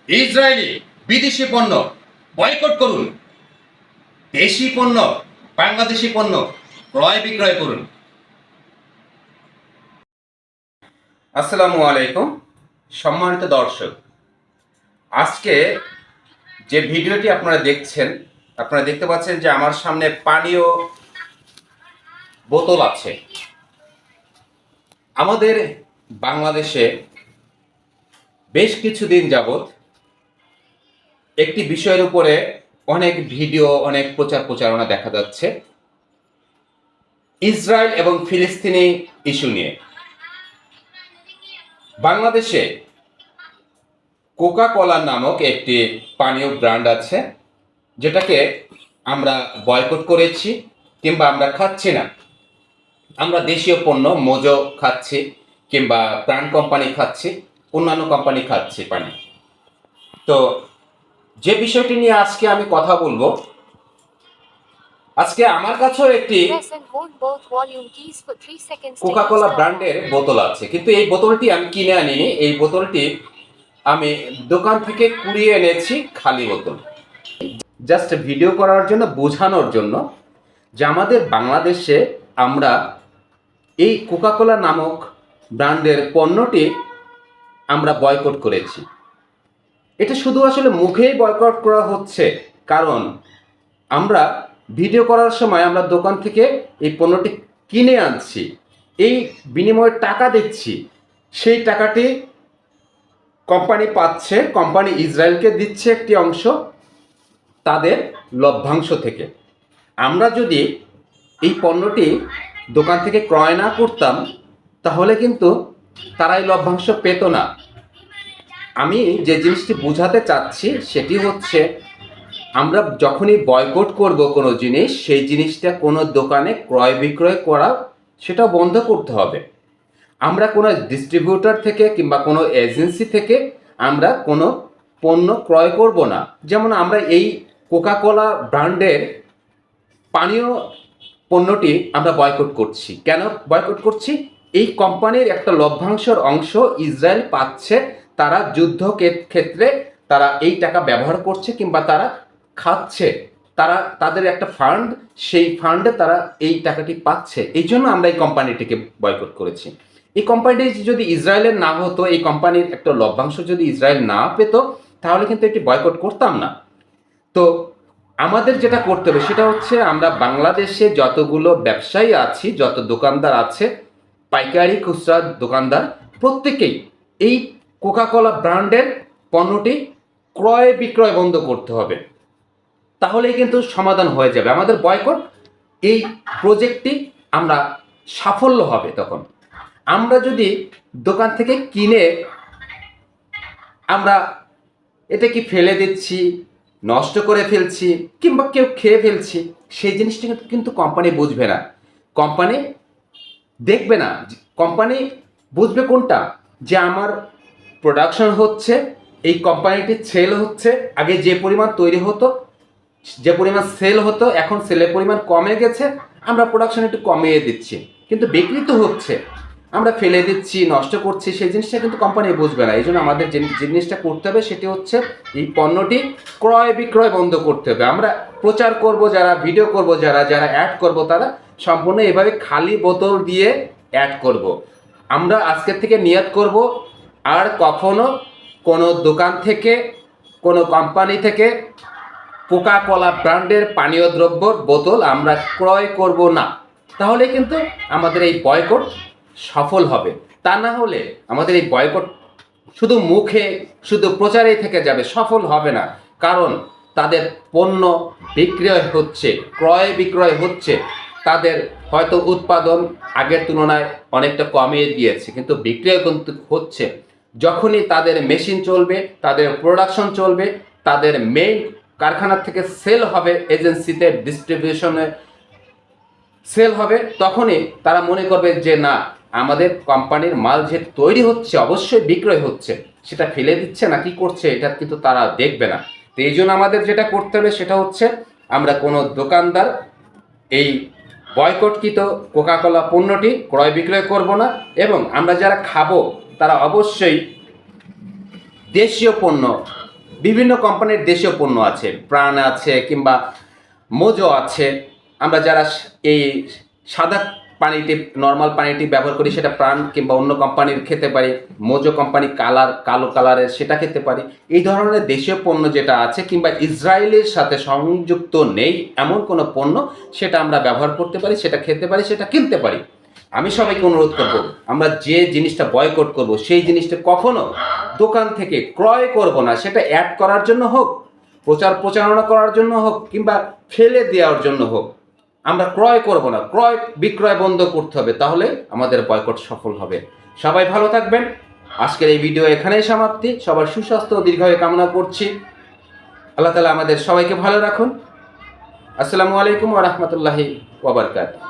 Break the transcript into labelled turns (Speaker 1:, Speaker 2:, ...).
Speaker 1: Israeli বিদেশি পণ্য boycott করুন। দেশি পণ্য, বাংলাদেশি পণ্য ক্রয় বিক্রয় করুন। আসসালামু আলাইকুম সম্মানিত দর্শক, আজকে যে ভিডিওটি আপনারা দেখতে পাচ্ছেন যে আমার সামনে পানীয় বোতল আছে। আমাদের বাংলাদেশে বেশ কিছুদিন যাবৎ একটি বিষয়ের উপরে অনেক ভিডিও, অনেক প্রচারণা দেখা যাচ্ছে ইসরায়েল এবং ফিলিস্তিনি ইস্যু নিয়ে। বাংলাদেশে কোকা কোলা নামক একটি পানীয় ব্র্যান্ড আছে, যেটাকে আমরা বয়কট করেছি কিংবা আমরা খাচ্ছি না। আমরা দেশীয় পণ্য মোজো খাচ্ছি কিংবা প্রাণ কোম্পানি খাচ্ছি, অন্যান্য কোম্পানি খাচ্ছি পানি। তো যে বিষয়টি নিয়ে আজকে আমি কথা বলবো, আজকে আমার কাছেও একটি কোকা কোলা ব্র্যান্ডের বোতল আছে, কিন্তু এই বোতলটি আমি কিনে আনিনি। এই বোতলটি আমি দোকান থেকে কুড়িয়ে এনেছি, খালি বোতল। জাস্ট ভিডিও করার জন্য, বোঝানোর জন্য যে আমাদের বাংলাদেশে আমরা এই কোকা কোলা নামক ব্র্যান্ডের পণ্যটি আমরা বয়কট করেছি। এটা শুধু আসলে মুখেই বয়কট করা হচ্ছে, কারণ আমরা ভিডিও করার সময় আমরা দোকান থেকে এই পণ্যটি কিনে আনছি, এই বিনিময়ে টাকা দিচ্ছি, সেই টাকাটি কোম্পানি পাচ্ছে, কোম্পানি ইসরায়েলকে দিচ্ছে একটি অংশ তাদের লভ্যাংশ থেকে। আমরা যদি এই পণ্যটি দোকান থেকে ক্রয় না করতাম তাহলে কিন্তু তারা এই লভ্যাংশ পেত না। আমি যে জিনিসটি বোঝাতে চাচ্ছি সেটি হচ্ছে, আমরা যখনই বয়কট করব কোনো জিনিস, সেই জিনিসটা কোনো দোকানে ক্রয় বিক্রয় করা সেটা বন্ধ করতে হবে। আমরা কোনো ডিস্ট্রিবিউটর থেকে কিংবা কোনো এজেন্সি থেকে আমরা কোনো পণ্য ক্রয় করব না। যেমন আমরা এই কোকা কোলা ব্র্যান্ডের পানীয় পণ্যটি আমরা বয়কট করছি। কেন বয়কট করছি? এই কোম্পানির একটা লভ্যাংশের অংশ ইসরায়েল পাচ্ছে, তারা যুদ্ধ ক্ষেত্রে তারা এই টাকা ব্যবহার করছে কিংবা তারা খাচ্ছে, তারা তাদের একটা ফান্ড, সেই ফান্ডে তারা এই টাকাটি পাচ্ছে। এই জন্য আমরা এই কোম্পানিটিকে বয়কট করেছি। এই কোম্পানিটি যদি ইসরায়েলের না হতো, এই কোম্পানির একটা লভ্যাংশ যদি ইসরায়েল না পেত, তাহলে কিন্তু এটি বয়কট করতাম না। তো আমাদের যেটা করতে হবে সেটা হচ্ছে, আমরা বাংলাদেশে যতগুলো ব্যবসায়ী আছি, যত দোকানদার আছে, পাইকারি খুচরা দোকানদার, প্রত্যেকেই এই কোকা কোলা ব্র্যান্ডের পণ্যটি ক্রয় বিক্রয় বন্ধ করতে হবে। তাহলেই কিন্তু সমাধান হয়ে যাবে আমাদের বয়কট। এই প্রজেক্টটি আমরা সাফল্য হবে। তখন আমরা যদি দোকান থেকে কিনে আমরা এটা কি ফেলে দিচ্ছি, নষ্ট করে ফেলছি কিংবা কেউ খেয়ে ফেলছি, সেই জিনিসটা কিন্তু কোম্পানি বুঝবে না, কোম্পানি দেখবে না। কোম্পানি বুঝবে কোনটা, যে আমার প্রোডাকশন হচ্ছে, এই কোম্পানিটির সেল হচ্ছে, আগে যে পরিমাণ তৈরি হতো, যে পরিমাণ সেল হতো, এখন সেলের পরিমাণ কমে গেছে, আমরা প্রোডাকশন একটু কমিয়ে দিচ্ছি, কিন্তু বিক্রি তো হচ্ছে, আমরা ফেলে দিচ্ছি, নষ্ট করছি, সেই জিনিসটা কিন্তু কোম্পানি বুঝবে না। এই জন্য আমাদের যে জিনিসটা করতে হবে সেটি হচ্ছে, এই পণ্যটি ক্রয় বিক্রয় বন্ধ করতে হবে। আমরা প্রচার করব, যারা ভিডিও করব, যারা অ্যাড করব, তারা সম্পূর্ণ এভাবে খালি বোতল দিয়ে অ্যাড করব। আমরা আজকের থেকে নিয়ত করব, আর কখনো কোনো দোকান থেকে, কোনো কোম্পানি থেকে কোকা কোলা ব্র্যান্ডের পানীয় দ্রব্যর বোতল আমরা ক্রয় করব না। তাহলে কিন্তু আমাদের এই বয়কট সফল হবে। তা না হলে আমাদের এই বয়কট শুধু মুখে, শুধু প্রচারেই থেকে যাবে, সফল হবে না। কারণ তাদের পণ্য বিক্রয় হচ্ছে, ক্রয় বিক্রয় হচ্ছে, তাদের হয়তো উৎপাদন আগের তুলনায় অনেকটা কমিয়ে দিয়েছে, কিন্তু বিক্রয় কিন্তু হচ্ছে। যখনই তাদের মেশিন চলবে, তাদের প্রোডাকশন চলবে, তাদের মেইন কারখানা থেকে সেল হবে, এজেন্সিতে ডিস্ট্রিবিউশনে সেল হবে, তখনই তারা মনে করবে যে না, আমাদের কোম্পানির মাল যে তৈরি হচ্ছে অবশ্যই বিক্রয় হচ্ছে, সেটা ফেলে দিচ্ছে না কি করছে, এটা কিন্তু তারা দেখবে না। তো এই জন্য আমাদের যেটা করতে হবে সেটা হচ্ছে, আমরা কোনো দোকানদার এই বয়কটকৃত কোকা কোলা পণ্যটি ক্রয় বিক্রয় করব না, এবং আমরা যারা খাবো তারা অবশ্যই দেশীয় পণ্য বিভিন্ন কোম্পানির দেশীয় পণ্য আছে, প্রাণ আছে কিংবা মোজো আছে। আমরা যারা এই সাদা পানিটি, নর্মাল পানিটি ব্যবহার করি সেটা প্রাণ কিংবা অন্য কোম্পানির খেতে পারি। মোজো কোম্পানি কালো কালারের সেটা খেতে পারি। এই ধরনের দেশীয় পণ্য যেটা আছে কিংবা ইসরায়েলের সাথে সংযুক্ত নেই এমন কোনো পণ্য সেটা আমরা ব্যবহার করতে পারি, সেটা খেতে পারি, সেটা কিনতে পারি। আমি সবাইকে অনুরোধ করব, আমরা যে জিনিসটা বয়কট করব সেই জিনিসটা কখনো দোকান থেকে ক্রয় করব না। সেটা অ্যাড করার জন্য হোক, প্রচারণা করার জন্য হোক কিংবা ফেলে দেওয়ার জন্য হোক, আমরা ক্রয় করব না। ক্রয় বিক্রয় বন্ধ করতে হবে, তাহলে আমাদের বয়কট সফল হবে। সবাই ভালো থাকবেন। আজকের এই ভিডিও এখানেই সমাপ্তি। সবার সুস্বাস্থ্য ও দীর্ঘায়ু কামনা করছি। আল্লাহ তাআলা আমাদের সবাইকে ভালো রাখুন। আসসালামু আলাইকুম ওয়া রাহমাতুল্লাহি ওয়া বারাকাতুহু।